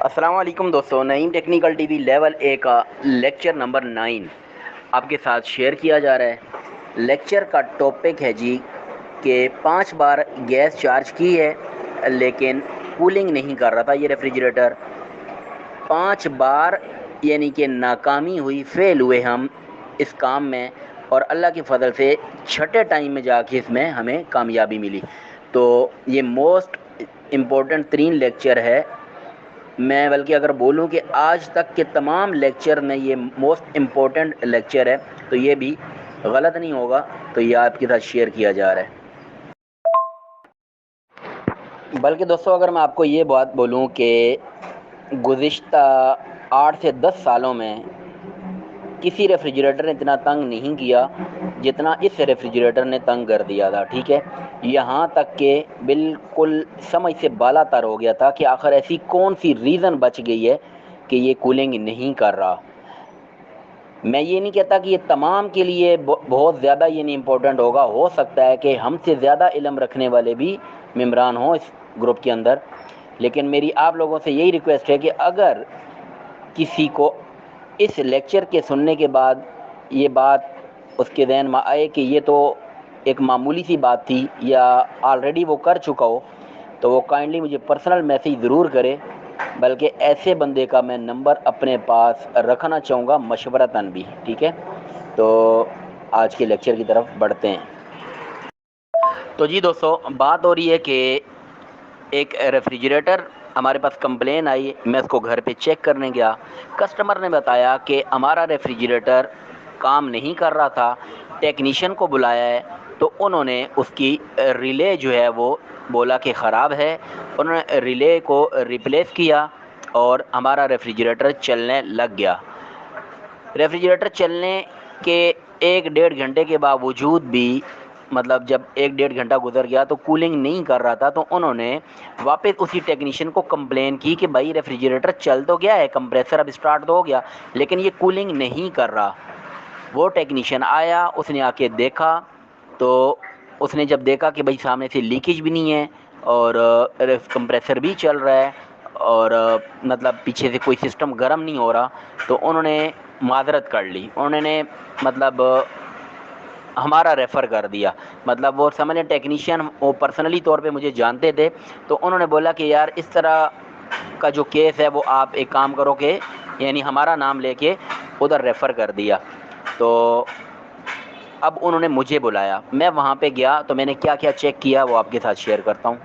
السلام علیکم دوستوں، نعیم ٹیکنیکل ٹی وی لیول اے کا لیکچر نمبر 9 آپ کے ساتھ شیئر کیا جا رہا ہے۔ لیکچر کا ٹاپک ہے جی کہ 5 بار گیس چارج کی ہے لیکن کولنگ نہیں کر رہا تھا یہ ریفریجریٹر۔ 5 بار یعنی کہ ناکامی ہوئی، فیل ہوئے ہم اس کام میں، اور اللہ کے فضل سے چھٹے ٹائم میں جا کے اس میں ہمیں کامیابی ملی۔ تو یہ موسٹ امپورٹنٹ ترین لیکچر ہے۔ میں بلکہ اگر بولوں کہ آج تک کے تمام لیکچر میں یہ موسٹ امپورٹنٹ لیکچر ہے تو یہ بھی غلط نہیں ہوگا، تو یہ آپ کے ساتھ شیئر کیا جا رہا ہے۔ بلکہ دوستوں اگر میں آپ کو یہ بات بولوں کہ گزشتہ 8 سے 10 سالوں میں کسی ریفریجریٹر نے اتنا تنگ نہیں کیا جتنا اس ریفریجریٹر نے تنگ کر دیا تھا، ٹھیک ہے؟ یہاں تک کہ بالکل سمجھ سے بالا تر ہو گیا تھا کہ آخر ایسی کون سی ریزن بچ گئی ہے کہ یہ کولنگ نہیں کر رہا۔ میں یہ نہیں کہتا کہ یہ تمام کے لیے بہت زیادہ یہ نہیں امپورٹنٹ ہوگا، ہو سکتا ہے کہ ہم سے زیادہ علم رکھنے والے بھی ممبران ہوں اس گروپ کے اندر، لیکن میری آپ لوگوں سے یہی ریکویسٹ ہے کہ اگر کسی کو اس لیکچر کے سننے کے بعد یہ بات اس کے ذہن میں آئے کہ یہ تو ایک معمولی سی بات تھی یا آلریڈی وہ کر چکا ہو، تو وہ کائنڈلی مجھے پرسنل میسیج ضرور کرے، بلکہ ایسے بندے کا میں نمبر اپنے پاس رکھنا چاہوں گا مشورتاً بھی، ٹھیک ہے؟ تو آج کے لیکچر کی طرف بڑھتے ہیں۔ تو جی دوستو، بات ہو رہی ہے کہ ایک ریفریجریٹر ہمارے پاس کمپلین آئی، میں اس کو گھر پہ چیک کرنے گیا، کسٹمر نے بتایا کہ ہمارا ریفریجریٹر کام نہیں کر رہا تھا، ٹیکنیشین کو بلایا ہے تو انہوں نے اس کی ریلے جو ہے وہ بولا کہ خراب ہے، انہوں نے ریلے کو ریپلیس کیا اور ہمارا ریفریجریٹر چلنے لگ گیا۔ ریفریجریٹر چلنے کے 1-1.5 گھنٹے کے باوجود بھی، مطلب جب 1-1.5 گھنٹہ گزر گیا تو کولنگ نہیں کر رہا تھا، تو انہوں نے واپس اسی ٹیکنیشین کو کمپلین کی کہ بھائی ریفریجریٹر چل تو گیا ہے، کمپریسر اب اسٹارٹ تو ہو گیا لیکن یہ کولنگ نہیں کر رہا۔ وہ ٹیکنیشین آیا، اس نے آ کے دیکھا، تو اس نے جب دیکھا کہ بھائی سامنے سے لیکیج بھی نہیں ہے اور کمپریسر بھی چل رہا ہے اور مطلب پیچھے سے کوئی سسٹم گرم نہیں ہو رہا، تو انہوں نے معذرت کر لی، انہوں نے مطلب ہمارا ریفر کر دیا۔ مطلب وہ سمجھ لیں ٹیکنیشین وہ پرسنلی طور پہ مجھے جانتے تھے، تو انہوں نے بولا کہ یار اس طرح کا جو کیس ہے وہ آپ ایک کام کرو کہ یعنی ہمارا نام لے کے ادھر ریفر کر دیا۔ تو اب انہوں نے مجھے بلایا، میں وہاں پہ گیا تو میں نے کیا کیا چیک کیا وہ آپ کے ساتھ شیئر کرتا ہوں۔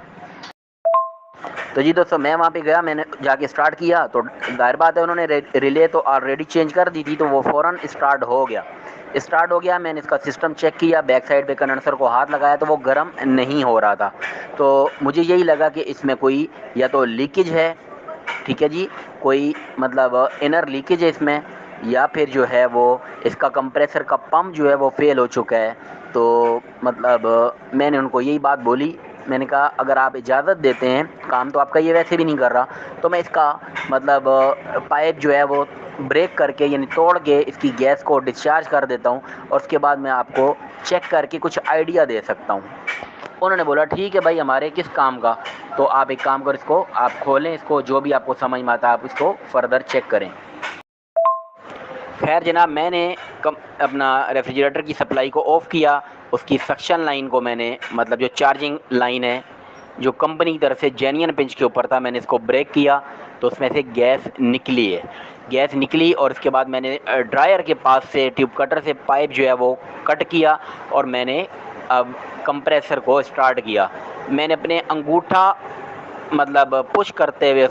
تو جی دوستو، میں وہاں پہ گیا، میں نے جا کے اسٹارٹ کیا تو ظاہر بات ہے انہوں نے ریلے تو آلریڈی چینج کر دی تھی، تو وہ فوراً اسٹارٹ ہو گیا۔ میں نے اس کا سسٹم چیک کیا، بیک سائڈ پہ کنڈنسر کو ہاتھ لگایا تو وہ گرم نہیں ہو رہا تھا، تو مجھے یہی لگا کہ اس میں کوئی یا تو لیکیج ہے، ٹھیک ہے جی، کوئی مطلب انر لیکیج ہے اس میں، یا پھر جو ہے وہ اس کا کمپریسر کا پمپ جو ہے وہ فیل ہو چکا ہے۔ تو مطلب میں نے ان کو یہی بات بولی، میں نے کہا اگر آپ اجازت دیتے ہیں، کام تو آپ کا یہ ویسے بھی نہیں کر رہا، تو میں اس کا مطلب پائپ جو ہے وہ بریک کر کے یعنی توڑ کے اس کی گیس کو ڈسچارج کر دیتا ہوں، اور اس کے بعد میں آپ کو چیک کر کے کچھ آئیڈیا دے سکتا ہوں۔ انہوں نے بولا ٹھیک ہے بھائی، ہمارے کس کام کا، تو آپ ایک کام کرو، اس کو آپ کھولیں، اس کو جو بھی آپ کو سمجھ میں آتا ہے آپ اس کو فردر چیک کریں۔ خیر جناب، میں نے اپنا ریفریجریٹر کی سپلائی کو آف کیا، اس کی سکشن لائن کو میں نے مطلب جو چارجنگ لائن ہے جو کمپنی کی طرف سے جینین پنچ کے اوپر تھا، میں نے اس کو بریک کیا تو اس میں سے گیس نکلی اور اس کے بعد میں نے ڈرائر کے پاس سے ٹیوب کٹر سے پائپ جو ہے وہ کٹ کیا اور میں نے اب کمپریسر کو اسٹارٹ کیا۔ میں نے اپنے انگوٹھا مطلب پش کرتے ہوئے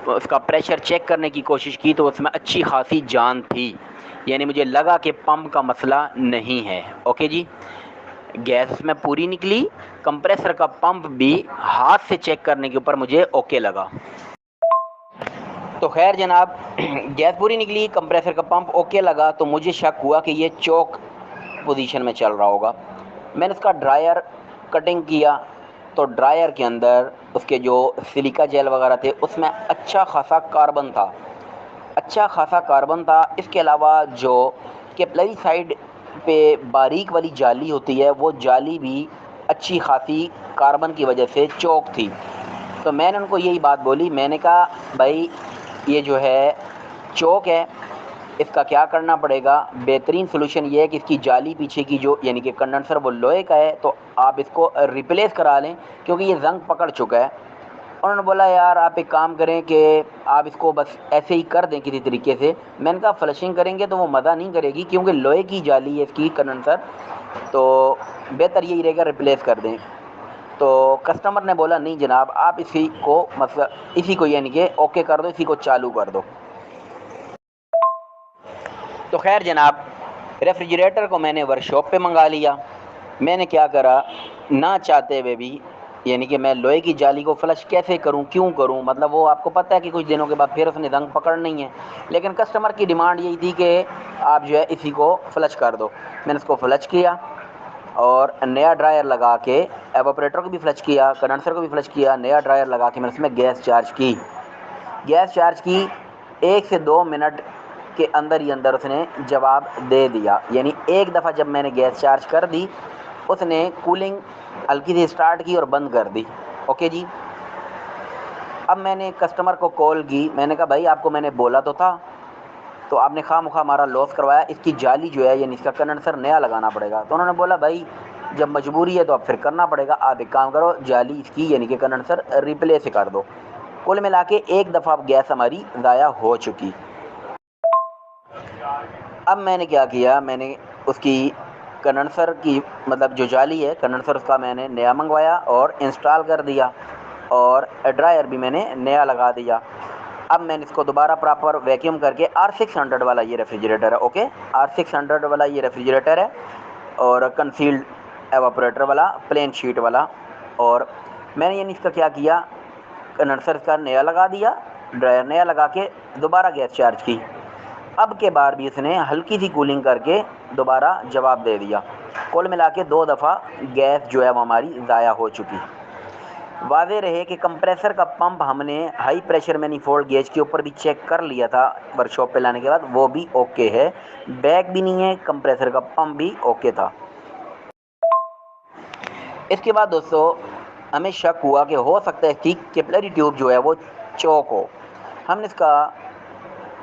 اس کا پریشر چیک کرنے کی کوشش کی تو اس میں اچھی خاصی جان تھی، یعنی مجھے لگا کہ پمپ کا مسئلہ نہیں ہے۔ اوکے جی، گیس اس میں پوری نکلی، کمپریسر کا پمپ بھی ہاتھ سے چیک کرنے کے اوپر مجھے اوکے لگا۔ تو خیر جناب، گیس پوری نکلی، کمپریسر کا پمپ اوکے لگا، تو مجھے شک ہوا کہ یہ چوک پوزیشن میں چل رہا ہوگا۔ میں نے اس کا ڈرائر کٹنگ کیا تو ڈرائر کے اندر اس کے جو سلیکا جیل وغیرہ تھے اس میں اچھا خاصا کاربن تھا۔ اس کے علاوہ جو کیپلری سائڈ پہ باریک والی جالی ہوتی ہے وہ جالی بھی اچھی خاصی کاربن کی وجہ سے چوک تھی۔ تو میں نے ان کو یہی بات بولی، میں نے کہا بھائی یہ جو ہے چوک ہے، اس کا کیا کرنا پڑے گا، بہترین سلوشن یہ ہے کہ اس کی جالی پیچھے کی جو یعنی کہ کنڈنسر وہ لوہے کا ہے، تو آپ اس کو ریپلیس کرا لیں کیونکہ یہ زنگ پکڑ چکا ہے۔ انہوں نے بولا یار آپ ایک کام کریں کہ آپ اس کو بس ایسے ہی کر دیں کسی طریقے سے۔ میں نے کہا فلشنگ کریں گے تو وہ مزہ نہیں کرے گی کیونکہ لوہے کی جالی ہے اس کی کنڈنسر، تو بہتر یہی رہے گا ریپلیس کر دیں۔ تو کسٹمر نے بولا نہیں جناب آپ اسی کو یعنی کہ اوکے کر دو، اسی کو چالو کر دو۔ تو خیر جناب ریفریجریٹر کو میں نے ورک شاپ پہ منگا لیا۔ میں نے کیا کرا، نہ چاہتے ہوئے بھی یعنی کہ میں لوہے کی جالی کو فلش کیسے کروں، کیوں کروں، مطلب وہ آپ کو پتہ ہے کہ کچھ دنوں کے بعد پھر اس نے زنگ پکڑنی ہے، لیکن کسٹمر کی ڈیمانڈ یہی تھی کہ آپ جو ہے اسی کو فلش کر دو۔ میں نے اس کو فلش کیا اور نیا ڈرائر لگا کے ایواپریٹر کو بھی فلش کیا، کنڈنسر کو بھی فلش کیا، نیا ڈرائر لگا کے میں نے اس میں گیس چارج کی۔ 1 سے 2 منٹ کے اندر ہی اندر اس نے جواب دے دیا، یعنی ایک دفعہ جب میں نے گیس چارج کر دی اس نے کولنگ ہلکی سی سٹارٹ کی اور بند کر دی۔ اوکے جی، اب میں نے کسٹمر کو کال کی، میں نے کہا بھائی آپ کو میں نے بولا تو تھا، تو آپ نے خواہ مخواہ ہمارا لاس کروایا، اس کی جالی جو ہے یعنی اس کا کنڈنسر نیا لگانا پڑے گا۔ تو انہوں نے بولا بھائی جب مجبوری ہے تو اب پھر کرنا پڑے گا، آپ ایک کام کرو جالی اس کی یعنی کہ کنڈنسر ریپلیس کر دو۔ کل ملا کے ایک دفعہ گیس ہماری ضائع ہو چکی۔ اب میں نے کیا کیا، میں نے اس کی کنڈنسر کی مطلب جو جالی ہے کنڈنسر اس کا میں نے نیا منگوایا اور انسٹال کر دیا، اور ڈرائر بھی میں نے نیا لگا دیا۔ اب میں نے اس کو دوبارہ پراپر ویکیوم کر کے R600 والا یہ ریفریجریٹر ہے، اوکے R600 والا یہ ریفریجریٹر ہے، اور کنسیلڈ ایواپریٹر والا پلین شیٹ والا، اور میں نے یعنی اس کا کیا کیا، کنڈنسر کا نیا لگا دیا، ڈرائر نیا لگا کے دوبارہ گیس چارج کی۔ اب کے بار بھی اس نے ہلکی سی کولنگ کر کے دوبارہ جواب دے دیا۔ کل ملا کے 2 دفعہ گیس جو ہے وہ ہماری ضائع ہو چکی۔ واضح رہے کہ کمپریسر کا پمپ ہم نے ہائی پریشر مینیفولڈ گیج کے اوپر بھی چیک کر لیا تھا ورک شاپ پہ لانے کے بعد، وہ بھی اوکے ہے، بیک بھی نہیں ہے، کمپریسر کا پمپ بھی اوکے تھا۔ اس کے بعد دوستو ہمیں شک ہوا کہ ہو سکتا ہے اس کی کیپلری ٹیوب جو ہے وہ چوک ہو۔ ہم نے اس کا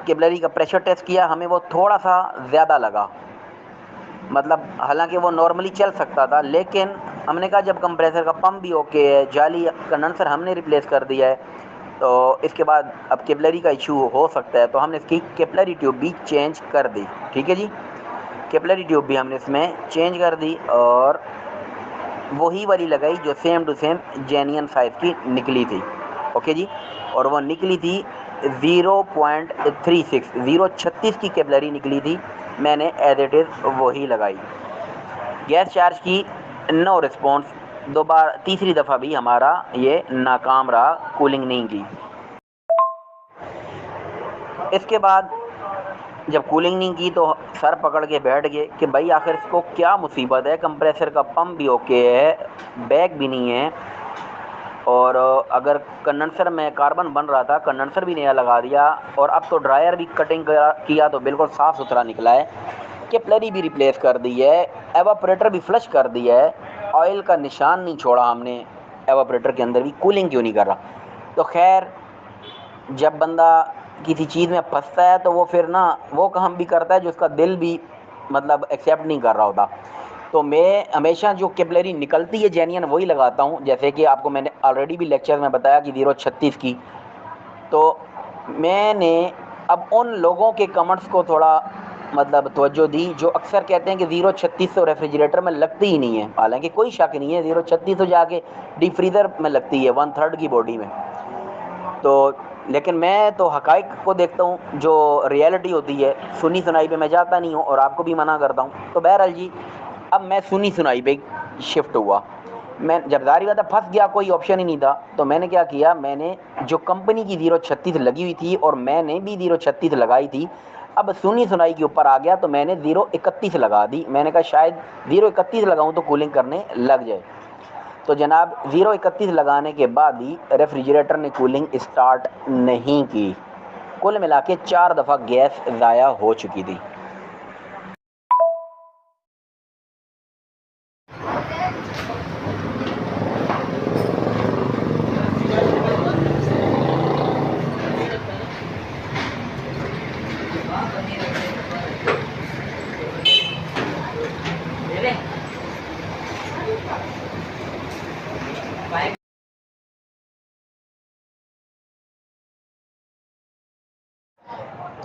کیپلری کا پریشر ٹیسٹ کیا، ہمیں وہ تھوڑا سا زیادہ لگا، مطلب حالانکہ وہ نارملی چل سکتا تھا، لیکن ہم نے کہا جب کمپریسر کا پمپ بھی اوکے ہے، جالی کنڈنسر ہم نے ریپلیس کر دیا ہے، تو اس کے بعد اب کیپلری کا ایشو ہو سکتا ہے، تو ہم نے اس کی کیپلری ٹیوب بھی چینج کر دی۔ ٹھیک ہے جی، کیپلری ٹیوب بھی ہم نے اس میں چینج کر دی اور وہی والی لگائی جو سیم ٹو سیم جینین سائز کی نکلی تھی۔ اوکے جی، اور وہ نکلی تھی 0.36 کی کیپلری نکلی تھی، میں نے ایز اٹ از وہی لگائی۔ گیس چارج کی، نو رسپانس، تیسری دفعہ بھی ہمارا یہ ناکام رہا، کولنگ نہیں کی۔ اس کے بعد جب کولنگ نہیں کی تو سر پکڑ کے بیٹھ گئے کہ بھائی آخر اس کو کیا مصیبت ہے، کمپریسر کا پمپ بھی اوکے ہے، بیک بھی نہیں ہے، اور اگر کنڈنسر میں کاربن بن رہا تھا کنڈنسر بھی نیا لگا دیا، اور اب تو ڈرائر بھی کٹنگ کیا تو بالکل صاف ستھرا نکلا ہے، کیپلری بھی ریپلیس کر دی ہے، ایواپریٹر بھی فلش کر دیا ہے، آئل کا نشان نہیں چھوڑا ہم نے ایواپریٹر کے اندر بھی، کولنگ کیوں نہیں کر رہا۔ تو خیر جب بندہ کسی چیز میں پھنستا ہے تو وہ پھر نا وہ کام بھی کرتا ہے جو اس کا دل بھی مطلب ایکسیپٹ نہیں کر رہا ہوتا۔ تو میں ہمیشہ جو کیپلری نکلتی ہے جینین وہی لگاتا ہوں، جیسے کہ آپ کو میں نے آلریڈی بھی لیکچر میں بتایا کہ 0.36 کی۔ تو میں نے اب ان لوگوں کے کمنٹس کو تھوڑا مطلب توجہ دی جو اکثر کہتے ہیں کہ 0.36 تو ریفریجریٹر میں لگتی ہی نہیں ہے، حالانکہ کوئی شک نہیں ہے 0.36 تو جا کے ڈیپ فریزر میں لگتی ہے 1/3 کی باڈی میں۔ تو لیکن میں تو حقائق کو دیکھتا ہوں، جو ریئلٹی ہوتی ہے، سنی سنائی پہ میں جاتا نہیں ہوں اور آپ کو بھی منع کرتا ہوں۔ تو بہرحال جی اب میں سنی سنائی پہ شفٹ ہوا، میں جب ظاہر بات ہے پھنس گیا، کوئی آپشن ہی نہیں تھا، تو میں نے کیا کیا، میں نے جو کمپنی کی 0.36 لگی ہوئی تھی اور میں نے بھی 0.36 لگائی تھی، اب سنی سنائی کے اوپر آ گیا تو میں نے 0.31 لگا دی۔ میں نے کہا شاید 0.31 لگاؤں تو کولنگ کرنے لگ جائے۔ تو جناب 0.31 لگانے کے بعد ہی ریفریجریٹر نے کولنگ اسٹارٹ نہیں کی، کل ملا کے 4 دفعہ گیس ضائع ہو چکی تھی۔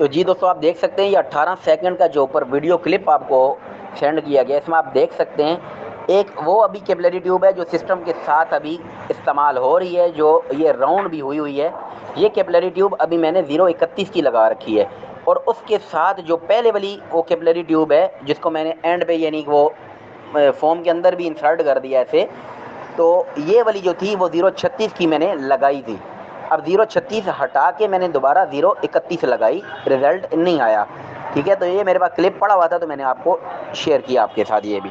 تو جی دوستوں آپ دیکھ سکتے ہیں یہ 18 سیکنڈ کا جو اوپر ویڈیو کلپ آپ کو سینڈ کیا گیا، اس میں آپ دیکھ سکتے ہیں ایک وہ ابھی کیپلری ٹیوب ہے جو سسٹم کے ساتھ ابھی استعمال ہو رہی ہے، جو یہ راؤنڈ بھی ہوئی ہے، یہ کیپلری ٹیوب ابھی میں نے 031 کی لگا رکھی ہے، اور اس کے ساتھ جو پہلے والی وہ کیپلری ٹیوب ہے جس کو میں نے اینڈ پہ یعنی وہ فوم کے اندر بھی انسرٹ کر دیا ایسے، تو یہ والی جو تھی وہ 036 کی میں نے لگائی تھی۔ اب 036 ہٹا کے میں نے دوبارہ 031 لگائی، رزلٹ نہیں آیا، ٹھیک ہے۔ تو یہ میرے پاس کلپ پڑا ہوا تھا تو میں نے آپ کو شیئر کیا آپ کے ساتھ یہ بھی۔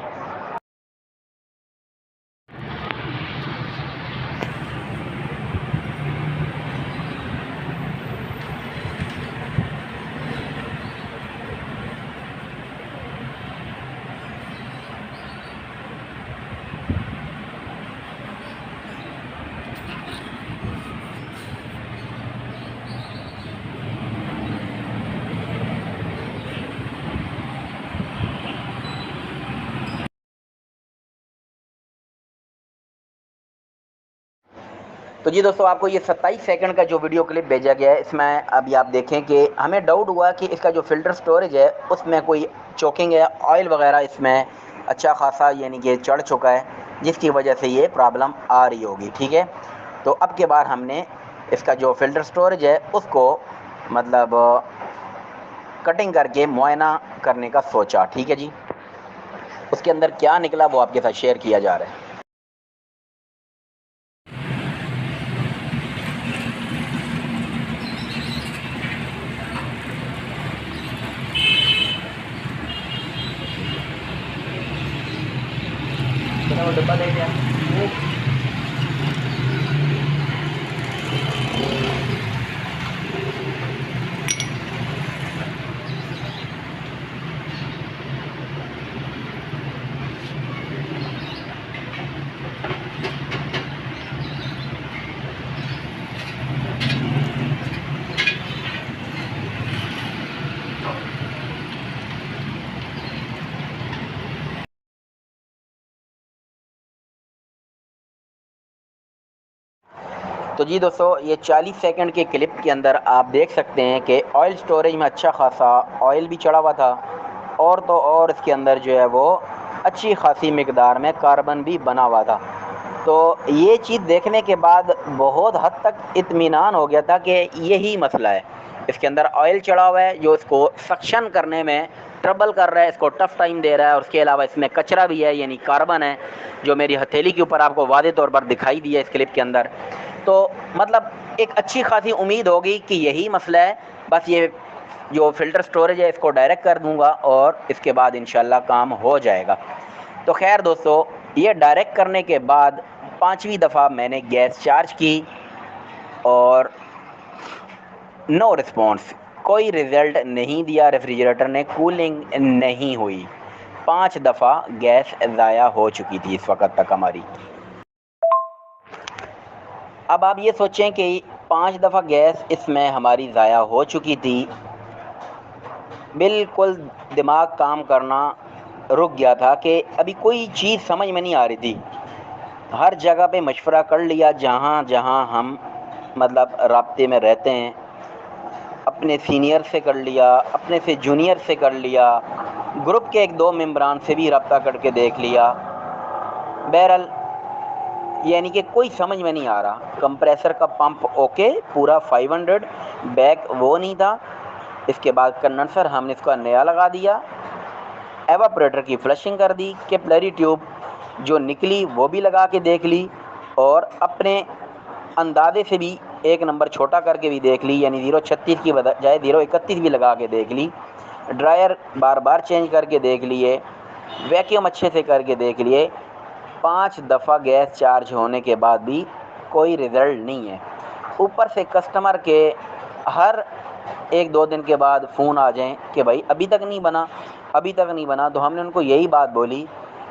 تو جی دوستو آپ کو یہ 27 سیکنڈ کا جو ویڈیو کلپ بھیجا گیا ہے، اس میں ابھی آپ دیکھیں کہ ہمیں ڈاؤٹ ہوا کہ اس کا جو فلٹر سٹوریج ہے اس میں کوئی چوکنگ ہے، آئل وغیرہ اس میں اچھا خاصا یعنی کہ چڑھ چکا ہے، جس کی وجہ سے یہ پرابلم آ رہی ہوگی، ٹھیک ہے۔ تو اب کے بعد ہم نے اس کا جو فلٹر سٹوریج ہے اس کو مطلب کٹنگ کر کے معائنہ کرنے کا سوچا، ٹھیک ہے جی۔ اس کے اندر کیا نکلا وہ آپ کے ساتھ شیئر کیا جا رہا ہے۔ ڈبہ لے گیا تو جی دوستو یہ 40 سیکنڈ کے کلپ کے اندر آپ دیکھ سکتے ہیں کہ آئل سٹوریج میں اچھا خاصا آئل بھی چڑھا ہوا تھا، اور تو اور اس کے اندر جو ہے وہ اچھی خاصی مقدار میں کاربن بھی بنا ہوا تھا۔ تو یہ چیز دیکھنے کے بعد بہت حد تک اطمینان ہو گیا تھا کہ یہی مسئلہ ہے، اس کے اندر آئل چڑھا ہوا ہے جو اس کو سکشن کرنے میں ٹربل کر رہا ہے، اس کو ٹف ٹائم دے رہا ہے، اور اس کے علاوہ اس میں کچرا بھی ہے یعنی کاربن ہے جو میری ہتھیلی کے اوپر آپ کو واضح طور پر دکھائی دیا اس کلپ کے اندر۔ تو مطلب ایک اچھی خاصی امید ہوگی کہ یہی مسئلہ ہے، بس یہ جو فلٹر سٹوریج ہے اس کو ڈائریکٹ کر دوں گا اور اس کے بعد انشاءاللہ کام ہو جائے گا۔ تو خیر دوستو یہ ڈائریکٹ کرنے کے بعد 5ویں دفعہ میں نے گیس چارج کی اور نو رسپانس، کوئی رزلٹ نہیں دیا، ریفریجریٹر نے کولنگ نہیں ہوئی، 5 دفعہ گیس ضائع ہو چکی تھی اس وقت تک ہماری۔ اب آپ یہ سوچیں کہ 5 دفعہ گیس اس میں ہماری ضائع ہو چکی تھی، بالکل دماغ کام کرنا رک گیا تھا کہ ابھی کوئی چیز سمجھ میں نہیں آ رہی تھی۔ ہر جگہ پہ مشورہ کر لیا جہاں جہاں ہم مطلب رابطے میں رہتے ہیں، اپنے سینئر سے کر لیا، اپنے سے جونیئر سے کر لیا، گروپ کے 1-2 ممبران سے بھی رابطہ کر کے دیکھ لیا، بہرحال یعنی کہ کوئی سمجھ میں نہیں آ رہا۔ کمپریسر کا پمپ اوکے پورا 500 بیک وہ نہیں تھا، اس کے بعد کنڈنسر ہم نے اس کا نیا لگا دیا، ایواپریٹر کی فلشنگ کر دی، کیپلری ٹیوب جو نکلی وہ بھی لگا کے دیکھ لی، اور اپنے اندازے سے بھی 1 نمبر چھوٹا کر کے بھی دیکھ لی، یعنی 036 کی بجائے 031 بھی لگا کے دیکھ لی، ڈرائر بار بار چینج کر کے دیکھ لیے، ویکیوم اچھے سے کر کے دیکھ لیے، 5 دفعہ گیس چارج ہونے کے بعد بھی کوئی رزلٹ نہیں ہے۔ اوپر سے کسٹمر کے ہر 1-2 دن کے بعد فون آ جائیں کہ بھائی ابھی تک نہیں بنا، ابھی تک نہیں بنا، تو ہم نے ان کو یہی بات بولی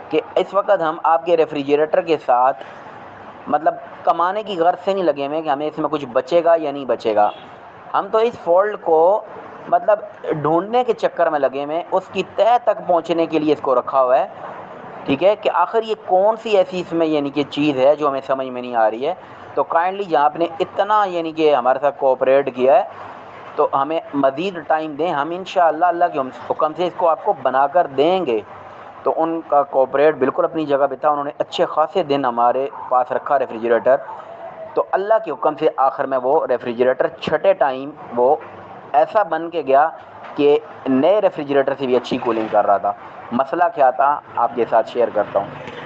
کہ اس وقت ہم آپ کے ریفریجریٹر کے ساتھ مطلب کمانے کی غرض سے نہیں لگے ہوئے کہ ہمیں اس میں کچھ بچے گا یا نہیں بچے گا، ہم تو اس فالٹ کو مطلب ڈھونڈنے کے چکر میں لگے ہوئے، اس کی تہہ تک پہنچنے کے لیے اس کو رکھا ہوا ہے، ٹھیک ہے، کہ آخر یہ کون سی ایسی اس میں یعنی کہ چیز ہے جو ہمیں سمجھ میں نہیں آ رہی ہے۔ تو کائنڈلی جہاں آپ نے اتنا یعنی کہ ہمارے ساتھ کوآپریٹ کیا ہے تو ہمیں مزید ٹائم دیں، ہم انشاءاللہ اللہ کے حکم سے اس کو آپ کو بنا کر دیں گے۔ تو ان کا کوپریٹ بالکل اپنی جگہ پہ تھا، انہوں نے اچھے خاصے دن ہمارے پاس رکھا ریفریجریٹر۔ تو اللہ کے حکم سے آخر میں وہ ریفریجریٹر چھٹے ٹائم وہ ایسا بن کے گیا کہ نئے ریفریجریٹر سے بھی اچھی کولنگ کر رہا تھا۔ مسئلہ کیا تھا آپ کے ساتھ شیئر کرتا ہوں۔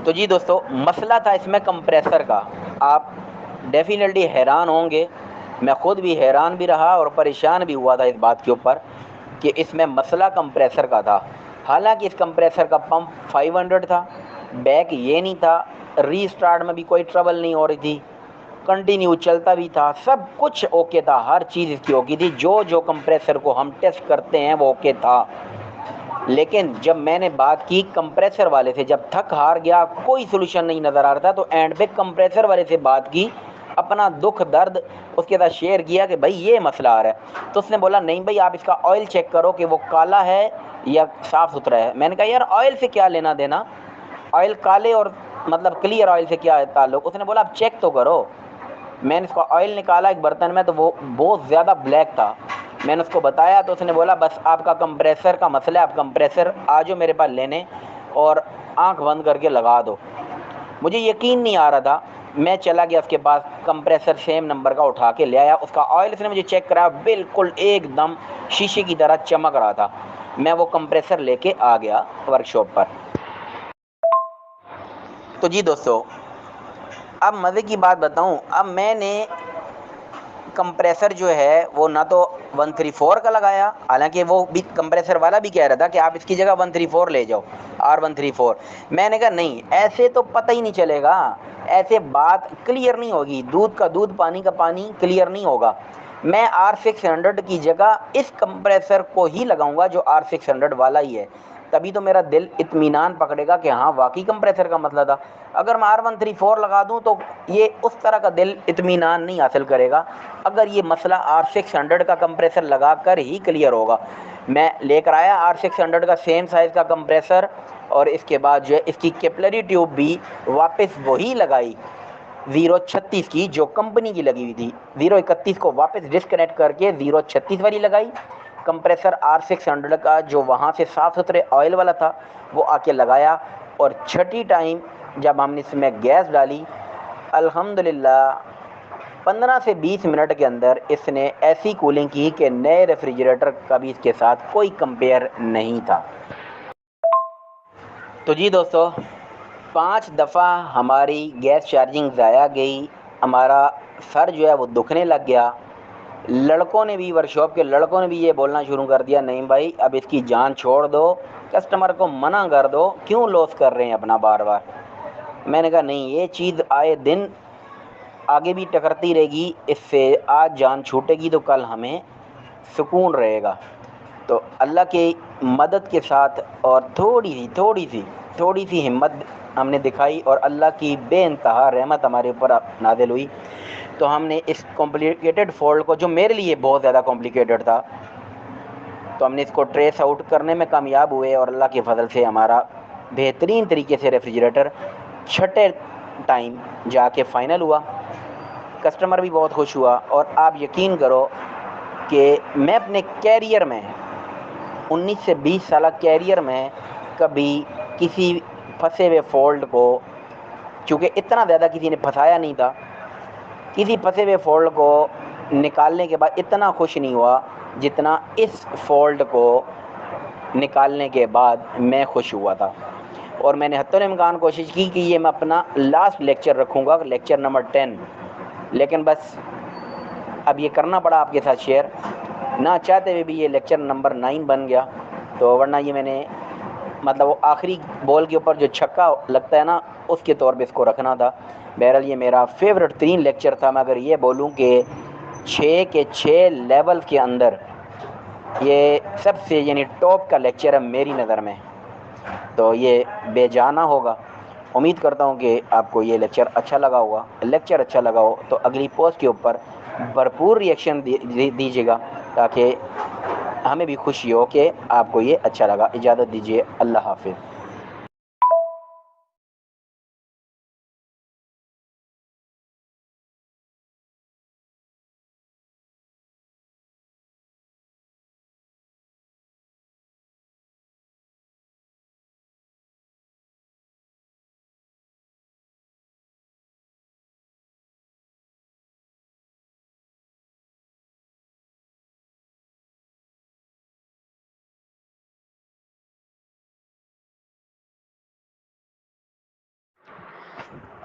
تو جی دوستو، مسئلہ تھا اس میں کمپریسر کا۔ آپ ڈیفینیٹلی حیران ہوں گے، میں خود بھی حیران بھی رہا اور پریشان بھی ہوا تھا اس بات کے اوپر کہ اس میں مسئلہ کمپریسر کا تھا۔ حالانکہ اس کمپریسر کا پمپ 500 تھا، بیک یہ نہیں تھا، ری سٹارٹ میں بھی کوئی ٹربل نہیں ہو رہی تھی، کنٹینیو چلتا بھی تھا، سب کچھ اوکے تھا، ہر چیز اس کی اوکے تھی، جو کمپریسر کو ہم ٹیسٹ کرتے ہیں وہ اوکے تھا۔ لیکن جب میں نے بات کی کمپریسر والے سے، جب تھک ہار گیا، کوئی سولوشن نہیں نظر آ رہا تھا، تو اینڈ پہ کمپریسر والے سے بات کی، اپنا دکھ درد اس کے ساتھ شیئر کیا کہ بھائی یہ مسئلہ آ رہا ہے۔ تو اس نے بولا نہیں بھائی آپ اس کا آئل چیک کرو کہ وہ کالا ہے یا صاف ستھرا ہے۔ میں نے کہا یار آئل سے کیا لینا دینا، آئل کالے اور مطلب کلیئر آئل سے کیا ہے تعلق۔ اس نے بولا آپ چیک تو کرو۔ میں نے اس کا آئل نکالا ایک برتن میں، تو وہ بہت زیادہ بلیک تھا۔ میں نے اس کو بتایا تو اس نے بولا بس آپ کا کمپریسر کا مسئلہ ہے، آپ کمپریسر آ جاؤ میرے پاس لینے اور آنکھ بند کر کے لگا دو۔ مجھے یقین نہیں آ رہا تھا، میں چلا گیا اس کے پاس، کمپریسر سیم نمبر کا اٹھا کے لے آیا، اس کا آئل اس نے مجھے چیک کرایا، بالکل ایک دم شیشے کی طرح چمک رہا تھا۔ میں وہ کمپریسر لے کے آ گیا ورک شاپ پر۔ تو جی دوستو، اب مزے کی بات بتاؤں، اب میں نے کمپریسر جو ہے وہ نہ تو 134 کا لگایا، حالانکہ وہ بھی کمپریسر والا بھی کہہ رہا تھا کہ آپ اس کی جگہ 134 لے جاؤ، R134۔ میں نے کہا نہیں، ایسے تو پتہ ہی نہیں چلے گا، ایسے بات کلیئر نہیں ہوگی، دودھ کا دودھ پانی کا پانی کلیئر نہیں ہوگا۔ میں R600 کی جگہ اس کمپریسر کو ہی لگاؤں گا جو R600 والا ہی ہے، تبھی تو میرا دل اطمینان پکڑے گا کہ ہاں واقعی کمپریسر کا مسئلہ تھا۔ اگر میں R134 لگا دوں تو یہ اس طرح کا دل اطمینان نہیں حاصل کرے گا، اگر یہ مسئلہ R600 کا کمپریسر لگا کر ہی کلیئر ہوگا۔ میں لے کر آیا R600 کا سیم سائز کا کمپریسر، اور اس کے بعد جو ہے اس کی کیپلری ٹیوب بھی واپس وہی لگائی 036 کی جو کمپنی کی لگی ہوئی تھی، 031 کو واپس ڈسکنیکٹ کر کے 036 والی لگائی۔ کمپریسر R600 کا جو وہاں سے صاف ستھرے آئل والا تھا وہ آ کے لگایا، اور چھٹی ٹائم جب ہم نے اس میں گیس ڈالی، الحمدللہ 15 سے 20 منٹ کے اندر اس نے ایسی کولنگ کی کہ نئے ریفریجریٹر کا بھی اس کے ساتھ کوئی کمپیئر نہیں تھا۔ تو جی دوستو، 5 دفعہ ہماری گیس چارجنگ ضائع گئی، ہمارا سر جو ہے وہ دکھنے لگ گیا۔ لڑکوں نے بھی، ورکشاپ کے لڑکوں نے بھی یہ بولنا شروع کر دیا نہیں بھائی اب اس کی جان چھوڑ دو، کسٹمر کو منع کر دو، کیوں لوس کر رہے ہیں اپنا بار بار۔ میں نے کہا نہیں، یہ چیز آئے دن آگے بھی ٹکرتی رہے گی، اس سے آج جان چھوٹے گی تو کل ہمیں سکون رہے گا۔ تو اللہ کی مدد کے ساتھ اور تھوڑی سی ہمت ہم نے دکھائی، اور اللہ کی بے انتہا رحمت ہمارے اوپر نازل ہوئی۔ تو ہم نے اس کمپلیکیٹڈ فالٹ کو، جو میرے لیے بہت زیادہ کمپلیکیٹڈ تھا، تو ہم نے اس کو ٹریس آؤٹ کرنے میں کامیاب ہوئے، اور اللہ کے فضل سے ہمارا بہترین طریقے سے ریفریجریٹر چھٹے ٹائم جا کے فائنل ہوا۔ کسٹمر بھی بہت خوش ہوا، اور آپ یقین کرو کہ میں اپنے کیریئر میں 19 سے 20 سالہ کیریئر میں کبھی کسی پھنسے ہوئے فالٹ کو، چونکہ اتنا زیادہ کسی نے پھنسایا نہیں تھا، کسی پھنسے ہوئے فالٹ کو نکالنے کے بعد اتنا خوش نہیں ہوا جتنا اس فالٹ کو نکالنے کے بعد میں خوش ہوا تھا۔ اور میں نے حتی الامکان کوشش کی کہ یہ میں اپنا لاسٹ لیکچر رکھوں گا، لیکچر نمبر 10، لیکن بس اب یہ کرنا پڑا آپ کے ساتھ شیئر، نہ چاہتے ہوئے بھی یہ لیکچر نمبر 9 بن گیا۔ تو ورنہ یہ میں نے مطلب وہ آخری بال کے اوپر جو چھکا لگتا ہے نا، اس کے طور پہ اس کو رکھنا تھا۔ بہرحال یہ میرا فیورٹ 3 لیکچر تھا۔ میں اگر یہ بولوں کہ 6 کے 6 لیول کے اندر یہ سب سے یعنی ٹاپ کا لیکچر ہے میری نظر میں۔ تو یہ بے جانا ہوگا۔ امید کرتا ہوں کہ آپ کو یہ لیکچر اچھا لگا ہوگا۔ لیکچر اچھا لگا ہو تو اگلی پوسٹ کے اوپر بھرپور ریئیکشن دیجیے گا تاکہ ہمیں بھی خوشی ہو کہ آپ کو یہ اچھا لگا۔ اجازت دیجیے، اللہ حافظ۔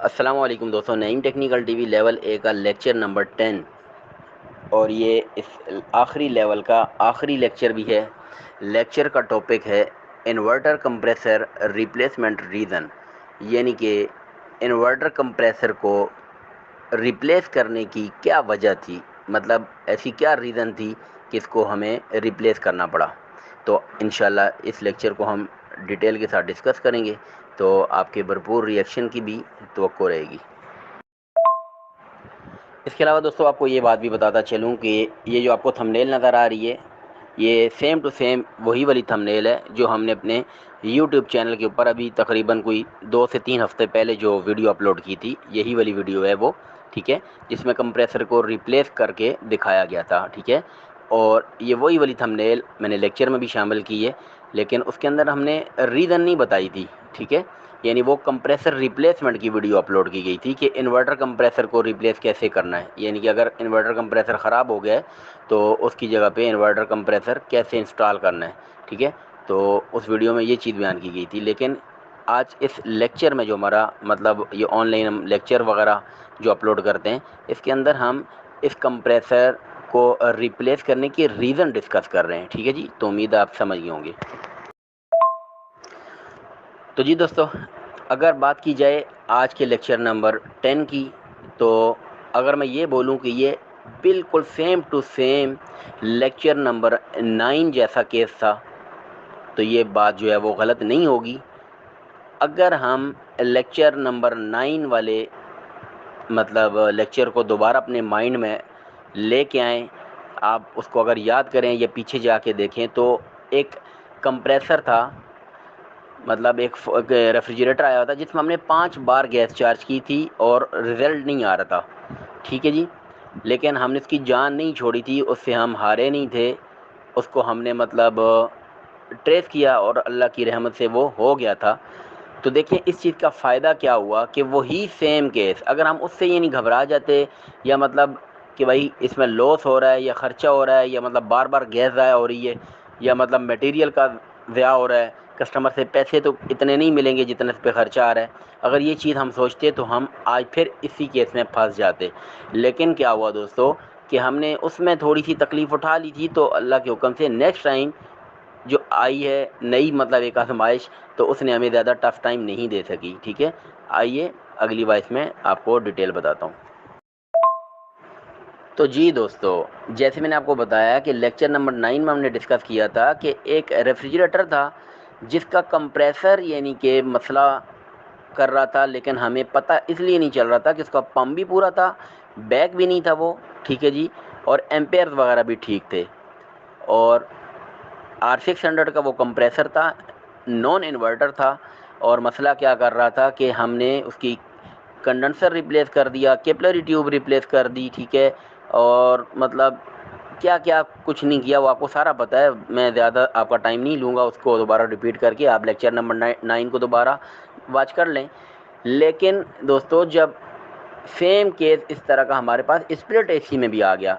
السلام علیکم دوستوں، نعیم ٹیکنیکل ٹی وی لیول اے کا لیکچر نمبر 10، اور یہ اس آخری لیول کا آخری لیکچر بھی ہے۔ لیکچر کا ٹاپک ہے انورٹر کمپریسر ریپلیسمنٹ ریزن، یعنی کہ انورٹر کمپریسر کو ریپلیس کرنے کی کیا وجہ تھی، مطلب ایسی کیا ریزن تھی کہ اس کو ہمیں ریپلیس کرنا پڑا۔ تو انشاءاللہ اس لیکچر کو ہم ڈیٹیل کے ساتھ ڈسکس کریں گے، تو آپ کے بھرپور ریئیکشن کی بھی توقع رہے گی۔ اس کے علاوہ دوستوں آپ کو یہ بات بھی بتاتا چلوں کہ یہ جو آپ کو تھمبنیل نظر آ رہی ہے، یہ سیم ٹو سیم وہی والی تھمبنیل ہے جو ہم نے اپنے یوٹیوب چینل کے اوپر ابھی تقریباً کوئی 2 سے 3 ہفتے پہلے جو ویڈیو اپلوڈ کی تھی، یہی والی ویڈیو ہے وہ، ٹھیک ہے، جس میں کمپریسر کو ریپلیس کر کے دکھایا گیا تھا، ٹھیک ہے۔ اور یہ وہی والی تھمبنیل میں نے لیکچر میں بھی شامل کی ہے، لیکن اس کے اندر ہم نے ریزن نہیں بتائی تھی، ٹھیک ہے، یعنی وہ کمپریسر ریپلیسمنٹ کی ویڈیو اپلوڈ کی گئی تھی کہ انورٹر کمپریسر کو ریپلیس کیسے کرنا ہے، یعنی کہ اگر انورٹر کمپریسر خراب ہو گیا ہے تو اس کی جگہ پہ انورٹر کمپریسر کیسے انسٹال کرنا ہے، ٹھیک ہے۔ تو اس ویڈیو میں یہ چیز بیان کی گئی تھی، لیکن آج اس لیکچر میں جو ہمارا مطلب یہ آن لائن ہم لیکچر وغیرہ جو اپلوڈ کرتے ہیں، اس کے اندر ہم اس کمپریسر کو ریپلیس کرنے کی ریزن ڈسکس کر رہے ہیں، ٹھیک ہے جی۔ تو امید آپ سمجھ گئے ہوں گے۔ تو جی دوستو، اگر بات کی جائے آج کے لیکچر نمبر 10 کی، تو اگر میں یہ بولوں کہ یہ بالکل same to same lecture number 9 جیسا کیس تھا، تو یہ بات جو ہے وہ غلط نہیں ہوگی۔ اگر ہم لیکچر نمبر 9 والے مطلب لیکچر کو دوبارہ اپنے مائنڈ میں لے کے آئیں، آپ اس کو اگر یاد کریں یا پیچھے جا کے دیکھیں، تو ایک کمپریسر تھا، مطلب ایک ریفریجریٹر آیا ہوتا جس میں ہم نے 5 بار گیس چارج کی تھی اور رزلٹ نہیں آ رہا تھا، ٹھیک ہے جی، لیکن ہم نے اس کی جان نہیں چھوڑی تھی، اس سے ہم ہارے نہیں تھے، اس کو ہم نے مطلب ٹریس کیا اور اللہ کی رحمت سے وہ ہو گیا تھا۔ تو دیکھیں اس چیز کا فائدہ کیا ہوا کہ وہی سیم کیس اگر ہم اس سے یہ نہیں گھبرا جاتے، یا مطلب کہ بھائی اس میں لاس ہو رہا ہے یا خرچہ ہو رہا ہے، یا مطلب بار بار گیس ضائع ہو رہی ہے، یا مطلب میٹیریل کا ضیاع ہو رہا ہے، کسٹمر سے پیسے تو اتنے نہیں ملیں گے جتنے اس پہ خرچہ آ رہا ہے، اگر یہ چیز ہم سوچتے تو ہم آج پھر اسی کیس میں پھنس جاتے۔ لیکن کیا ہوا دوستو کہ ہم نے اس میں تھوڑی سی تکلیف اٹھا لی تھی، تو اللہ کے حکم سے نیکسٹ ٹائم جو آئی ہے نئی مطلب ایک آزمائش، تو اس نے ہمیں زیادہ ٹف ٹائم نہیں دے سکی، ٹھیک ہے۔ آئیے اگلی وائس میں آپ کو ڈیٹیل بتاتا ہوں۔ تو جی دوستو، جیسے میں نے آپ کو بتایا کہ لیکچر نمبر 9 میں ہم نے ڈسکس کیا تھا کہ ایک ریفریجریٹر تھا جس کا کمپریسر یعنی کہ مسئلہ کر رہا تھا، لیکن ہمیں پتہ اس لیے نہیں چل رہا تھا کہ اس کا پمپ بھی پورا تھا، بیک بھی نہیں تھا وہ، ٹھیک ہے جی، اور ایمپیئرز وغیرہ بھی ٹھیک تھے، اور R600 کا وہ کمپریسر تھا، نان انورٹر تھا، اور مسئلہ کیا کر رہا تھا کہ ہم نے اس کی کنڈنسر ریپلیس کر دیا، کیپلری ٹیوب ریپلیس کر دی، ٹھیک ہے، اور مطلب کیا کیا کچھ نہیں کیا، وہ آپ کو سارا پتہ ہے، میں زیادہ آپ کا ٹائم نہیں لوں گا اس کو دوبارہ ریپیٹ کر کے، آپ لیکچر نمبر 9 کو دوبارہ واچ کر لیں۔ لیکن دوستو جب سیم کیس اس طرح کا ہمارے پاس اسپلٹ اے سی میں بھی آ گیا،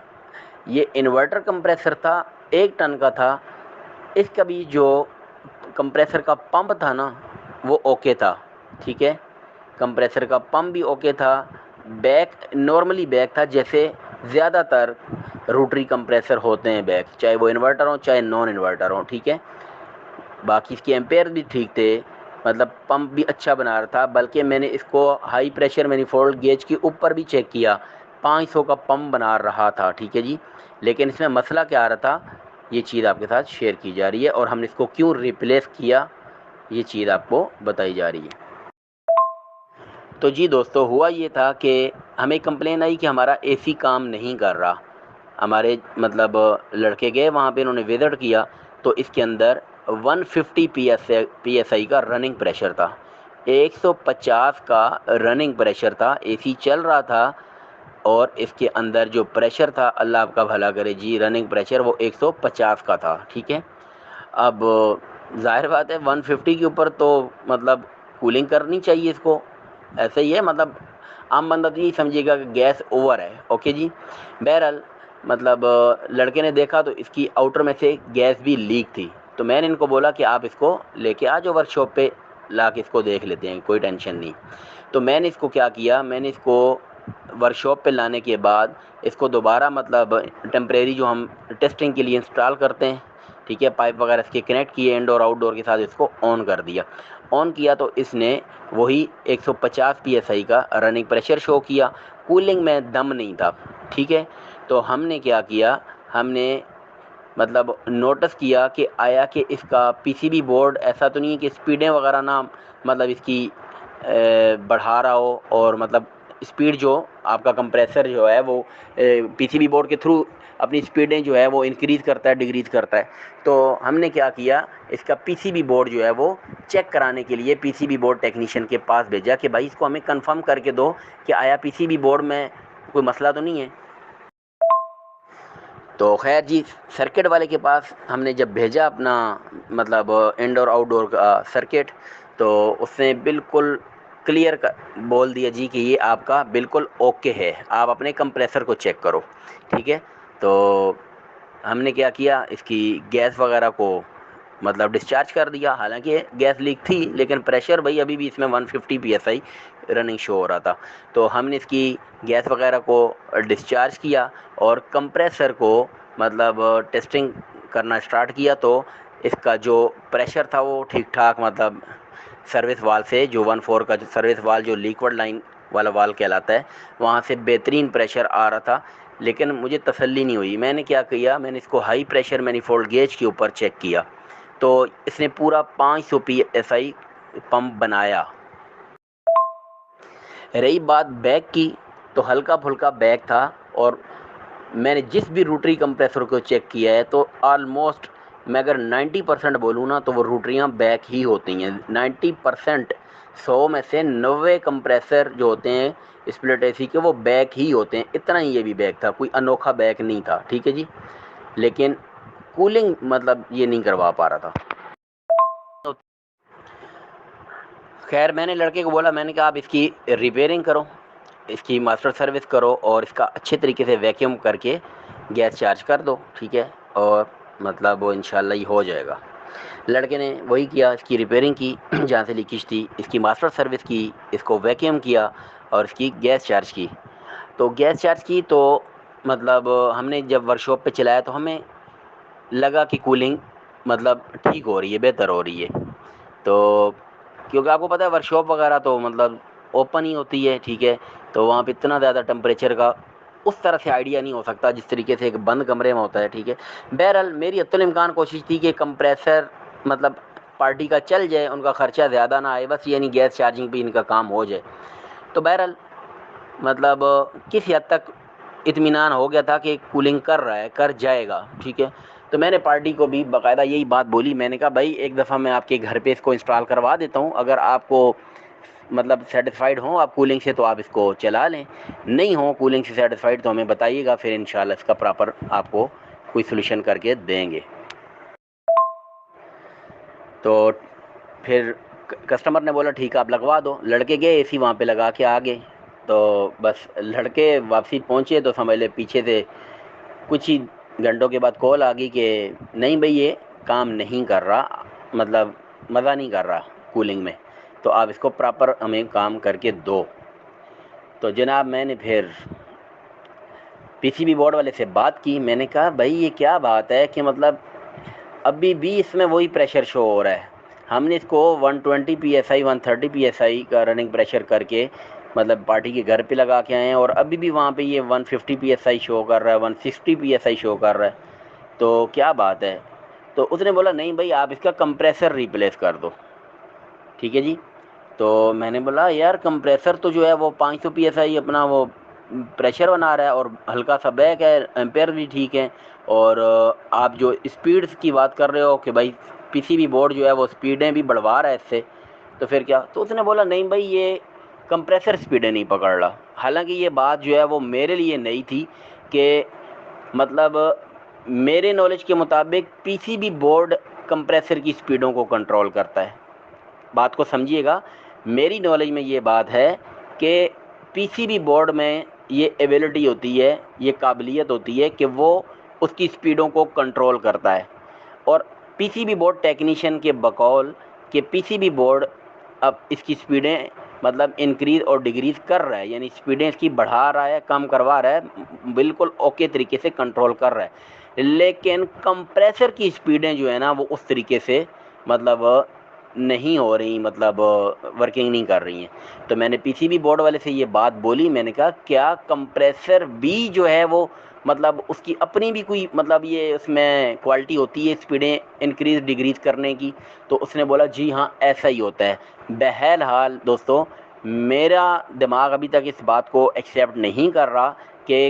یہ انورٹر کمپریسر تھا، 1 ٹن کا تھا، اس کا بھی جو کمپریسر کا پمپ تھا نا وہ اوکے تھا، ٹھیک ہے، کمپریسر کا پمپ بھی اوکے تھا، بیک نارملی بیک تھا جیسے زیادہ تر روٹری کمپریسر ہوتے ہیں بیک، چاہے وہ انورٹر ہوں چاہے نان انورٹر ہوں، ٹھیک ہے، باقی اس کے ایمپیئر بھی ٹھیک تھے، مطلب پمپ بھی اچھا بنا رہا تھا، بلکہ میں نے اس کو ہائی پریشر مینیفولڈ گیج کے اوپر بھی چیک کیا، 500 کا پمپ بنا رہا تھا، ٹھیک ہے جی، لیکن اس میں مسئلہ کیا آ رہا تھا، یہ چیز آپ کے ساتھ شیئر کی جا رہی ہے، اور ہم نے اس کو کیوں ریپلیس کیا یہ چیز آپ کو بتائی جا رہی ہے۔ تو جی دوستو، ہوا یہ تھا کہ ہمیں کمپلین آئی کہ ہمارا اے سی کام نہیں کر رہا۔ ہمارے مطلب لڑکے گئے وہاں پہ، انہوں نے وزٹ کیا تو اس کے اندر 150 پی ایس آئی کا رننگ پریشر تھا، 150 کا رننگ پریشر تھا، اے سی چل رہا تھا اور اس کے اندر جو پریشر تھا، اللہ آپ کا بھلا کرے جی، رننگ پریشر وہ 150 کا تھا، ٹھیک ہے۔ اب ظاہر بات ہے 150 کے اوپر تو مطلب کولنگ کرنی چاہیے اس کو، ایسا ہی ہے، مطلب عام بندہ تو یہی سمجھے گا کہ گیس اوور ہے، اوکے جی۔ بہرحال مطلب لڑکے نے دیکھا تو اس کی آؤٹر میں سے گیس بھی لیک تھی، تو میں نے ان کو بولا کہ آپ اس کو لے کے آ جاؤ ورک شاپ پہ، لا کے اس کو دیکھ لیتے ہیں، کوئی ٹینشن نہیں۔ تو میں نے اس کو کیا کیا، میں نے اس کو ورک شاپ پہ لانے کے بعد اس کو دوبارہ مطلب ٹیمپریری جو ہم ٹیسٹنگ کے لیے انسٹال کرتے ہیں، ٹھیک ہے، پائپ وغیرہ اس کے کنیکٹ کیے انڈور آؤٹ ڈور کے ساتھ، اس کو آن کر دیا۔ آن کیا تو اس نے وہی 150 پی ایس آئی کا رننگ پریشر شو کیا، کولنگ میں دم نہیں تھا، ٹھیک ہے۔ تو ہم نے کیا کیا، ہم نے مطلب نوٹس کیا کہ آیا کہ اس کا پی سی بی بورڈ ایسا تو نہیں ہے کہ اسپیڈیں وغیرہ نہ مطلب اس کی بڑھا رہا ہو، اور مطلب اسپیڈ جو آپ کا کمپریسر جو ہے وہ پی سی بی بورڈ کے تھرو اپنی اسپیڈیں جو ہے وہ انکریز کرتا ہے، ڈگریز کرتا ہے۔ تو ہم نے کیا کیا، اس کا پی سی بی بورڈ جو ہے وہ چیک کرانے کے لیے پی سی بی بورڈ ٹیکنیشین کے پاس بھیجا کہ بھائی اس کو ہمیں کنفرم کر کے دو کہ آیا پی سی بی بورڈ میں کوئی مسئلہ تو نہیں ہے۔ تو خیر جی، سرکٹ والے کے پاس ہم نے جب بھیجا اپنا مطلب انڈور آؤٹ ڈور کا سرکٹ، تو اس نے بالکل کلیئر بول دیا جی کہ یہ آپ کا بالکل اوکے ہے، آپ اپنے کمپریسر کو چیک کرو، ٹھیک ہے۔ تو ہم نے کیا کیا، اس کی گیس وغیرہ کو مطلب ڈسچارج کر دیا، حالانکہ گیس لیک تھی لیکن پریشر بھائی ابھی بھی اس میں 150 پی ایس آئی رننگ شو ہو رہا تھا۔ تو ہم نے اس کی گیس وغیرہ کو ڈسچارج کیا اور کمپریسر کو مطلب ٹیسٹنگ کرنا اسٹارٹ کیا، تو اس کا جو پریشر تھا وہ ٹھیک ٹھاک مطلب سروس وال سے جو 14 کا جو سروس وال جو لیکوڈ لائن والا وال کہلاتا ہے، وہاں سے بہترین پریشر آ رہا تھا، لیکن مجھے تسلی نہیں ہوئی۔ میں نے کیا کیا، میں نے اس کو ہائی پریشر مینیفولڈ گیج کے اوپر چیک کیا، تو اس نے پورا 500 پی ایس آئی پمپ بنایا۔ رہی بات بیک کی، تو ہلکا پھلکا بیک تھا، اور میں نے جس بھی روٹری کمپریسر کو چیک کیا ہے تو آلموسٹ میں اگر 90% بولوں نا تو وہ روٹریاں بیک ہی ہوتی ہیں، 90%، 100 میں سے 90 کمپریسر جو ہوتے ہیں اسپلٹ اے سی کے وہ بیک ہی ہوتے ہیں، اتنا ہی یہ بھی بیک تھا، کوئی انوکھا بیک نہیں تھا، ٹھیک ہے جی۔ لیکن کولنگ مطلب یہ نہیں کروا پا رہا تھا۔ خیر میں نے لڑکے کو بولا، میں نے کہا آپ اس کی ریپیئرنگ کرو، اس کی ماسٹر سروس کرو اور اس کا اچھے طریقے سے ویکیوم کر کے گیس چارج کر دو، ٹھیک ہے، اور مطلب وہ انشاءاللہ ہی ہو جائے گا۔ لڑکے نے وہی کیا، اس کی ریپیئرنگ کی جہاں سے لیکیج تھی، اس کی ماسٹر سروس کی، اس کو ویکیوم کیا اور اس کی گیس چارج کی۔ تو گیس چارج کی تو مطلب ہم نے جب ورک شاپ پہ چلایا تو ہمیں لگا کہ کولنگ مطلب ٹھیک ہو رہی ہے، بہتر ہو رہی ہے۔ تو کیونکہ آپ کو پتہ ہے ورک شاپ وغیرہ تو مطلب اوپن ہی ہوتی ہے، ٹھیک ہے، تو وہاں پہ اتنا زیادہ ٹمپریچر کا اس طرح سے آئیڈیا نہیں ہو سکتا جس طریقے سے ایک بند کمرے میں ہوتا ہے، ٹھیک ہے۔ بہرحال میری حتی الامکان کوشش تھی کہ کمپریسر مطلب پارٹی کا چل جائے، ان کا خرچہ زیادہ نہ آئے، بس یعنی گیس چارجنگ پہ ان کا کام ہو جائے۔ تو بہرحال مطلب کسی حد تک اطمینان ہو گیا تھا کہ کولنگ کر رہا ہے، کر جائے گا، ٹھیک ہے۔ تو میں نے پارٹی کو بھی باقاعدہ یہی بات بولی، میں نے کہا بھائی ایک دفعہ میں آپ کے گھر پہ اس کو انسٹال کروا دیتا ہوں، اگر آپ کو مطلب سیٹسفائیڈ ہوں آپ کولنگ سے تو آپ اس کو چلا لیں، نہیں ہوں کولنگ سے سیٹسفائیڈ تو ہمیں بتائیے گا، پھر انشاءاللہ اس کا پراپر آپ کو کوئی سولوشن کر کے دیں گے۔ تو پھر کسٹمر نے بولا ٹھیک ہے آپ لگوا دو، لڑکے گئے اے سی وہاں پہ لگا کے آ گئے۔ تو بس لڑکے واپسی پہنچے تو سمجھ لے پیچھے سے کچھ ہی گھنٹوں کے بعد کال آ گئی کہ نہیں بھئی یہ کام نہیں کر رہا، مطلب مزہ نہیں کر رہا کولنگ میں، تو آپ اس کو پراپر ہمیں کام کر کے دو۔ تو جناب میں نے پھر پی سی بی بورڈ والے سے بات کی، میں نے کہا بھائی یہ کیا بات ہے کہ مطلب ابھی بھی اس میں وہی پریشر شو ہو رہا ہے، ہم نے اس کو 120 P S I 130 P S I کا رننگ پریشر کر کے مطلب پارٹی کے گھر پہ لگا کے آئے ہیں، اور ابھی بھی وہاں پہ یہ 150 پی ایس آئی شو کر رہا ہے، 160 پی ایس آئی شو کر رہا ہے، تو کیا بات ہے؟ تو اس نے بولا نہیں بھائی آپ اس کا کمپریسر ریپلیس کر دو۔ ٹھیک ہے جی. تو میں نے بولا یار کمپریسر تو جو ہے وہ 500 PSI اپنا وہ پریشر بنا رہا ہے اور ہلکا سا بیک ہے, ایمپیئر بھی ٹھیک ہے, اور آپ جو اسپیڈ کی بات کر رہے ہو کہ بھائی پی سی بی بورڈ جو ہے وہ اسپیڈیں بھی بڑھوا رہا ہے اس سے, تو پھر کیا؟ تو اس نے بولا نہیں بھائی یہ کمپریسر اسپیڈیں نہیں پکڑ رہا. حالانکہ یہ بات جو ہے وہ میرے لیے نئی تھی کہ مطلب میرے نالج کے مطابق پی سی بی بورڈ کمپریسر کی اسپیڈوں کو کنٹرول کرتا ہے. بات کو سمجھیے گا, میری نالج میں یہ بات ہے کہ پی سی بی بورڈ میں یہ ایبلٹی ہوتی ہے, یہ قابلیت ہوتی ہے کہ وہ اس کی اسپیڈوں کو کنٹرول کرتا ہے. اور پی سی بی بورڈ ٹیکنیشین کے بقول کہ پی سی بی بورڈ اب اس کی اسپیڈیں مطلب انکریز اور ڈگریز کر رہا ہے, یعنی اسپیڈیں اس کی بڑھا رہا ہے, کم کروا رہا ہے, بالکل اوکے طریقے سے کنٹرول کر رہا ہے. لیکن کمپریسر کی اسپیڈیں جو ہے نا وہ اس طریقے سے مطلب نہیں ہو رہی, مطلب ورکنگ نہیں کر رہی ہیں. تو میں نے پی سی بی بورڈ والے سے یہ بات بولی, میں نے کہا کیا کمپریسر بھی جو ہے وہ مطلب اس کی اپنی بھی کوئی مطلب یہ اس میں کوالٹی ہوتی ہے اسپیڈیں انکریز ڈگریز کرنے کی؟ تو اس نے بولا جی ہاں ایسا ہی ہوتا ہے. بہرحال دوستو میرا دماغ ابھی تک اس بات کو ایکسیپٹ نہیں کر رہا کہ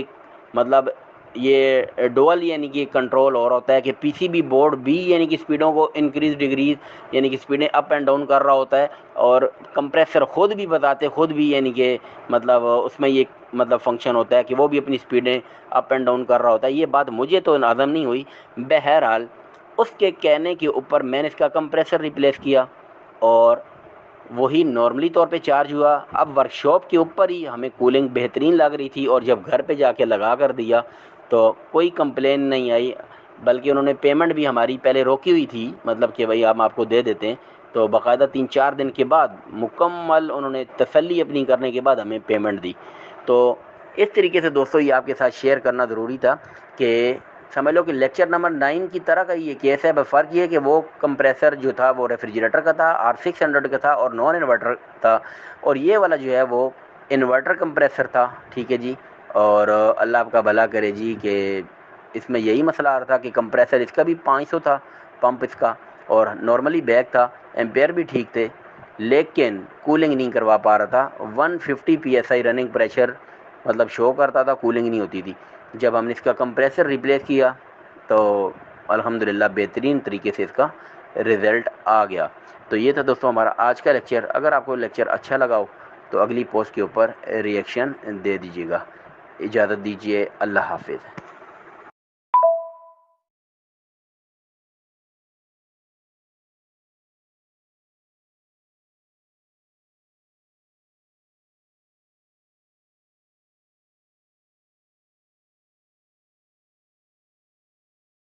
مطلب یہ ڈوئل یعنی کہ کنٹرول ہو رہا ہوتا ہے کہ پی سی بی بورڈ بھی یعنی کہ اسپیڈوں کو انکریز ڈگریز یعنی کہ اسپیڈیں اپ اینڈ ڈاؤن کر رہا ہوتا ہے, اور کمپریسر خود بھی بتاتے خود بھی یعنی کہ مطلب اس میں یہ مطلب فنکشن ہوتا ہے کہ وہ بھی اپنی اسپیڈیں اپ اینڈ ڈاؤن کر رہا ہوتا ہے. یہ بات مجھے تو ہضم نہیں ہوئی. بہرحال اس کے کہنے کے اوپر میں نے اس کا کمپریسر ریپلیس کیا اور وہی نارملی طور پہ چارج ہوا. اب ورک شاپ کے اوپر ہی ہمیں کولنگ بہترین لگ رہی تھی, اور جب گھر پہ جا کے لگا کر دیا تو کوئی کمپلین نہیں آئی, بلکہ انہوں نے پیمنٹ بھی ہماری پہلے روکی ہوئی تھی, مطلب کہ بھائی ہم آپ کو دے دیتے ہیں. تو باقاعدہ 3-4 دن کے بعد مکمل انہوں نے تسلی اپنی کرنے کے بعد ہمیں پیمنٹ دی. تو اس طریقے سے دوستو یہ آپ کے ساتھ شیئر کرنا ضروری تھا کہ سمجھ لو کہ لیکچر نمبر 9 کی طرح کا یہ کیس ہے, بس فرق یہ ہے کہ وہ کمپریسر جو تھا وہ ریفریجریٹر کا تھا, R600 کا تھا اور نان انورٹر تھا, اور یہ والا جو ہے وہ انورٹر کمپریسر تھا. ٹھیک ہے جی, اور اللہ آپ کا بھلا کرے جی کہ اس میں یہی مسئلہ آ رہا تھا کہ کمپریسر اس کا بھی 500 تھا پمپ اس کا, اور نارملی بیک تھا, ایمپیئر بھی ٹھیک تھے, لیکن کولنگ نہیں کروا پا رہا تھا. 150 PSI رننگ پریشر مطلب شو کرتا تھا, کولنگ نہیں ہوتی تھی. جب ہم نے اس کا کمپریسر ریپلیس کیا تو الحمدللہ بہترین طریقے سے اس کا رزلٹ آ گیا. تو یہ تھا دوستوں ہمارا آج کا لیکچر. اگر آپ کو لیکچر اچھا لگا ہو تو اگلی پوسٹ کے اوپر ری ایکشن دے دیجیے گا. اجازت دیجیے, اللہ حافظ.